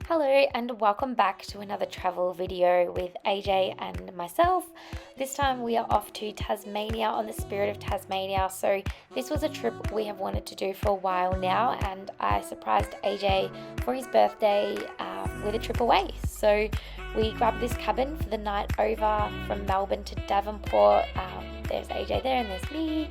Hello and welcome back to another travel video with AJ and myself. This time we are off to Tasmania on the Spirit of Tasmania. So this was a trip we have wanted to do for a while now, and I surprised AJ for his birthday with a trip away. So we grabbed this cabin for the night over from Melbourne to Devonport. There's AJ there and there's me.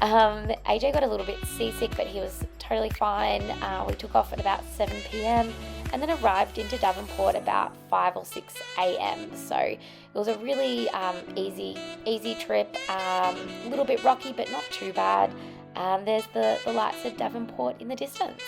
AJ got a little bit seasick, but he was totally fine. We took off at about 7 p.m. and then arrived into Devonport about 5 or 6 a.m. So it was a really easy trip, a little bit rocky but not too bad. There's the lights of Devonport in the distance.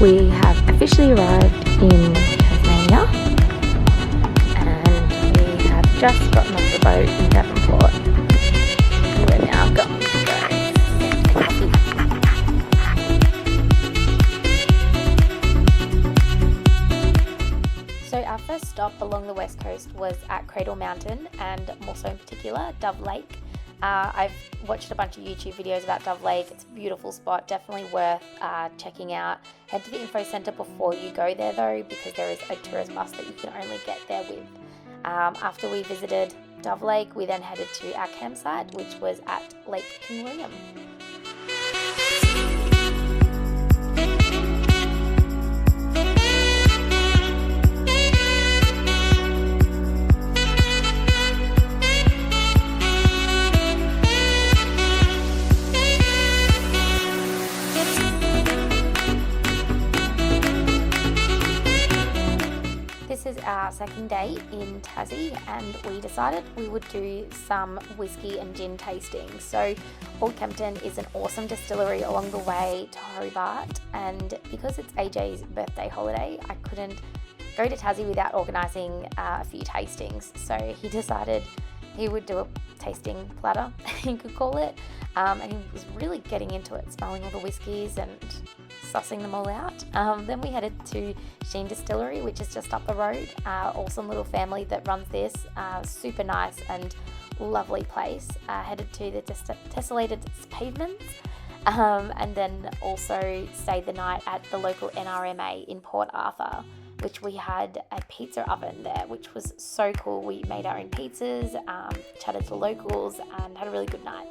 We have officially arrived in Tasmania and we have just gotten off the boat in Devonport. We're now going to go get coffee. So our first stop along the west coast was at Cradle Mountain, and more so in particular Dove Lake. I've watched a bunch of YouTube videos about Dove Lake. It's a beautiful spot, definitely worth checking out. Head to the info centre before you go there though, because there is a tourist bus that you can only get there with. After we visited Dove Lake, we then headed to our campsite, which was at Lake King William. This is our second day in Tassie, and we decided we would do some whiskey and gin tasting. So Old Kempton is an awesome distillery along the way to Hobart, and because it's AJ's birthday holiday, I couldn't go to Tassie without organising a few tastings. So he decided he would do a tasting platter, you could call it, and he was really getting into it, smelling all the whiskies and sussing them all out. Then we headed to Shene Distillery, which is just up the road. Awesome little family that runs this, super nice and lovely place. Headed to the Tessellated Pavements, and then also stayed the night at the local NRMA in Port Arthur, which we had a pizza oven there, which was so cool. We made our own pizzas, chatted to locals, and had a really good night.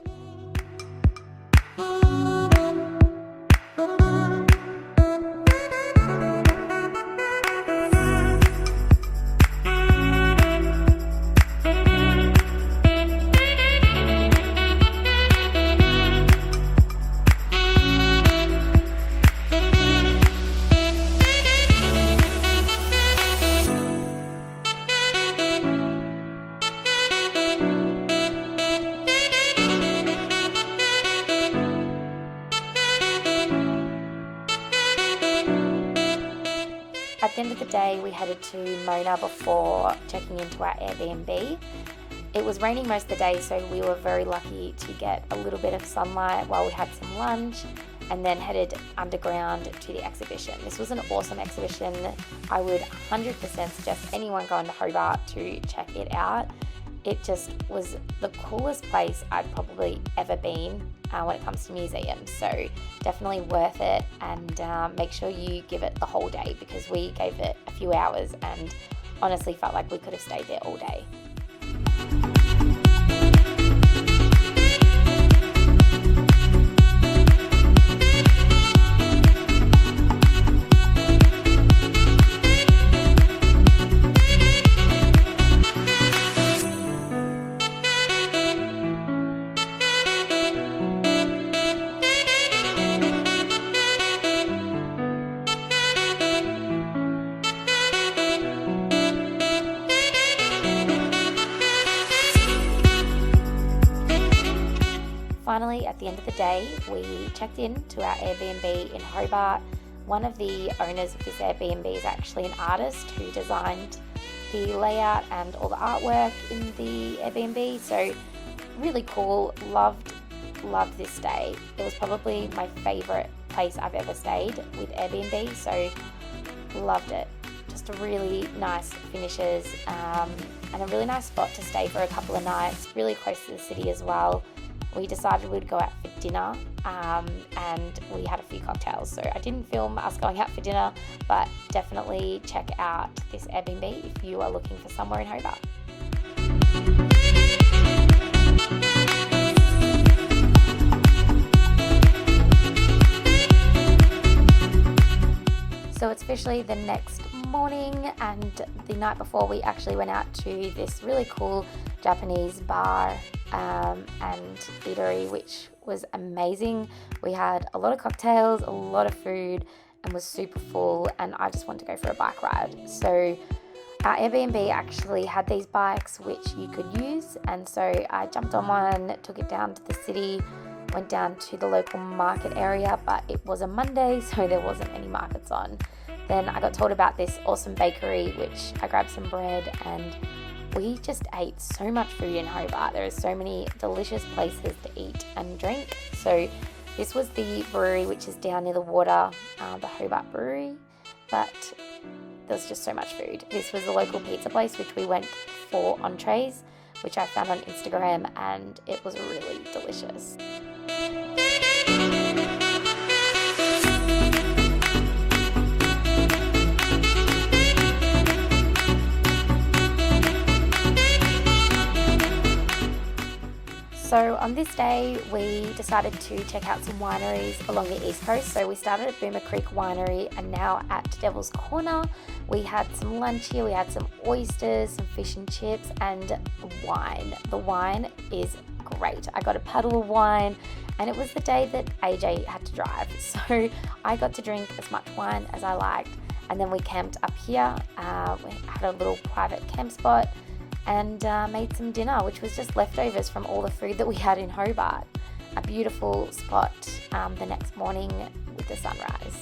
At the end of the day, we headed to Mona before checking into our Airbnb. It was raining most of the day, so we were very lucky to get a little bit of sunlight while we had some lunch, and then headed underground to the exhibition. This was an awesome exhibition. I would 100% suggest anyone going to Hobart to check it out. It just was the coolest place I've probably ever been when it comes to museums. So definitely worth it, and make sure you give it the whole day, because we gave it a few hours and honestly felt like we could have stayed there all day. Finally, at the end of the day, we checked in to our Airbnb in Hobart. One of the owners of this Airbnb is actually an artist who designed the layout and all the artwork in the Airbnb. So really cool. Loved this stay. It was probably my favorite place I've ever stayed with Airbnb, so loved it. Just a really nice finishes and a really nice spot to stay for a couple of nights, really close to the city as well. We decided we'd go out for dinner and we had a few cocktails, so I didn't film us going out for dinner, but definitely check out this Airbnb if you are looking for somewhere in Hobart. So it's officially the next morning, and the night before we actually went out to this really cool Japanese bar and eatery, which was amazing. We had a lot of cocktails, a lot of food, and was super full, and I just wanted to go for a bike ride. So our Airbnb actually had these bikes which you could use, and so I jumped on one, took it down to the city, went down to the local market area, but it was a Monday, so there wasn't any markets on. Then I got told about this awesome bakery, which I grabbed some bread, and we just ate so much food in Hobart. There are so many delicious places to eat and drink. So this was the brewery, which is down near the water, the Hobart Brewery, but there was just so much food. This was the local pizza place, which we went for entrees, which I found on Instagram, and it was really delicious. So on this day, we decided to check out some wineries along the east coast. So we started at Boomer Creek Winery and now at Devil's Corner. We had some lunch here, we had some oysters, some fish and chips, and wine. The wine is great. I got a paddle of wine, and it was the day that AJ had to drive. So I got to drink as much wine as I liked. And then we camped up here. We had a little private camp spot and made some dinner, which was just leftovers from all the food that we had in Hobart. A beautiful spot the next morning with the sunrise.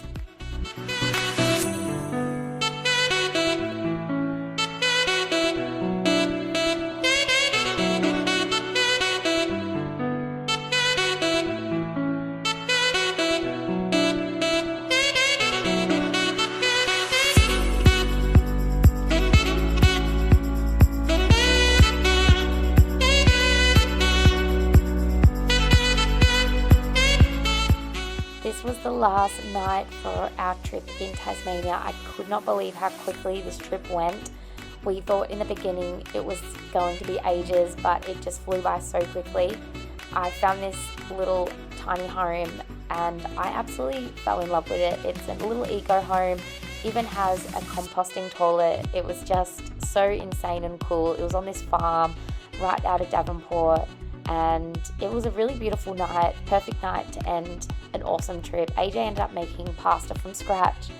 This was the last night for our trip in Tasmania. I could not believe how quickly this trip went. We thought in the beginning it was going to be ages, but it just flew by so quickly. I found this little tiny home and I absolutely fell in love with it. It's a little eco home, even has a composting toilet. It was just so insane and cool. It was on this farm right out of Devonport, and it was a really beautiful night, perfect night to end an awesome trip. AJ ended up making pasta from scratch,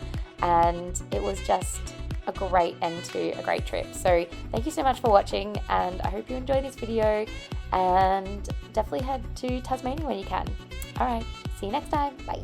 and it was just a great end to a great trip. So thank you so much for watching, and I hope you enjoyed this video, and definitely head to Tasmania when you can. Alright, see you next time. Bye.